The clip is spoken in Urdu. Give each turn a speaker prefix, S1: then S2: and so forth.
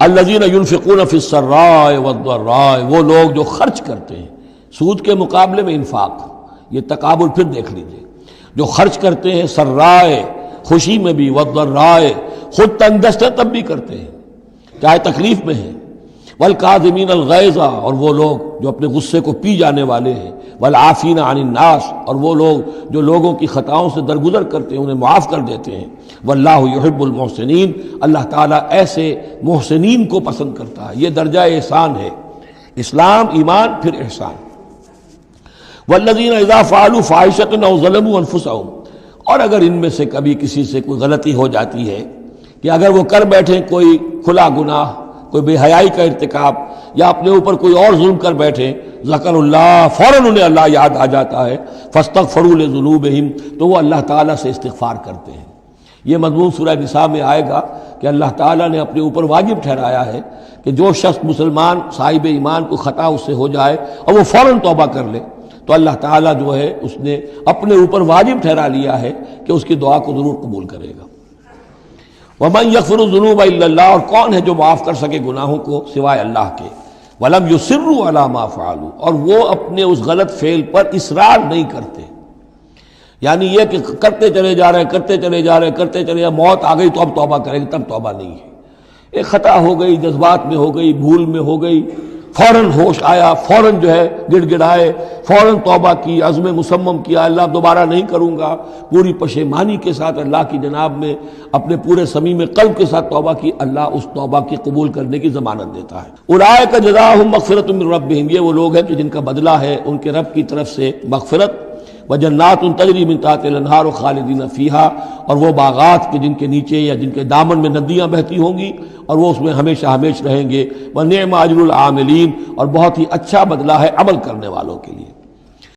S1: الذین ینفقون فی السراء والضراء، وہ لوگ جو خرچ کرتے ہیں سود کے مقابلے میں انفاق، یہ تقابل پھر دیکھ لیجئے، جو خرچ کرتے ہیں سرائے خوشی میں بھی، والضرائے خود تنگ دست ہے تب بھی کرتے ہیں چاہے تکلیف میں ہیں، والکاظمین الغیظ، اور وہ لوگ جو اپنے غصے کو پی جانے والے ہیں، والعافین عن الناس، اور وہ لوگ جو لوگوں کی خطاؤں سے درگزر کرتے ہیں انہیں معاف کر دیتے ہیں، واللہ یحب المحسنین، اللہ تعالیٰ ایسے محسنین کو پسند کرتا ہے۔ یہ درجہ احسان ہے، اسلام، ایمان، پھر احسان۔ والذین اذا فعلوا فاحشۃ او ظلموا انفسهم، اور اگر ان میں سے کبھی کسی سے کوئی غلطی ہو جاتی ہے کہ اگر وہ کر بیٹھیں کوئی کھلا گناہ، کوئی بے حیائی کا ارتکاب، یا اپنے اوپر کوئی اور ظلم کر بیٹھیں، ذکر اللہ، فوراً انہیں اللہ یاد آ جاتا ہے، فاستغفروا لذنوبہم، تو وہ اللہ تعالیٰ سے استغفار کرتے ہیں۔ یہ مضمون سورہ نساء میں آئے گا کہ اللہ تعالیٰ نے اپنے اوپر واجب ٹھہرایا ہے کہ جو شخص مسلمان صاحب ایمان کو خطا اس سے ہو جائے اور وہ فوراً توبہ کر لے، تو اللہ تعالیٰ جو ہے اس نے اپنے اوپر واجب ٹھہرا لیا ہے کہ اس کی دعا کو ضرور قبول کرے گا۔ وَمَن يَغْفِرُ الذُّنُوبَ إِلَّا اللَّهُ، اور کون ہے جو معاف کر سکے گناہوں کو سوائے اللہ کے، وَلَمْ يُصِرُّوا عَلَى مَا فَعَلُوا، اور وہ اپنے اس غلط فعل پر اصرار نہیں کرتے، یعنی یہ کہ کرتے چلے جا رہے کرتے چلے جا رہے کرتے چلے جا، موت آ گئی تو اب توبہ کریں گے، تب توبہ نہیں ہے۔ ایک خطا ہو گئی، جذبات میں ہو گئی، بھول میں ہو گئی، فوراً ہوش آیا، فوراً جو ہے گڑ گڑائے، فوراً توبہ کی، عزم مصمم کیا اللہ دوبارہ نہیں کروں گا، پوری پشیمانی کے ساتھ اللہ کی جناب میں اپنے پورے صمیم قلب کے ساتھ توبہ کی، اللہ اس توبہ کی قبول کرنے کی ضمانت دیتا ہے۔ اولئک جزاؤہم مغفرۃ من ربہم، یہ وہ لوگ ہیں کہ جن کا بدلہ ہے ان کے رب کی طرف سے مغفرت، وجنات تجری من تحتہا الانہار خالدین فیہا، اور وہ باغات کے جن کے نیچے یا جن کے دامن میں ندیاں بہتی ہوں گی اور وہ اس میں ہمیشہ ہمیش رہیں گے، ونعم اجر العاملین، اور بہت ہی اچھا بدلہ ہے عمل کرنے والوں کے لیے۔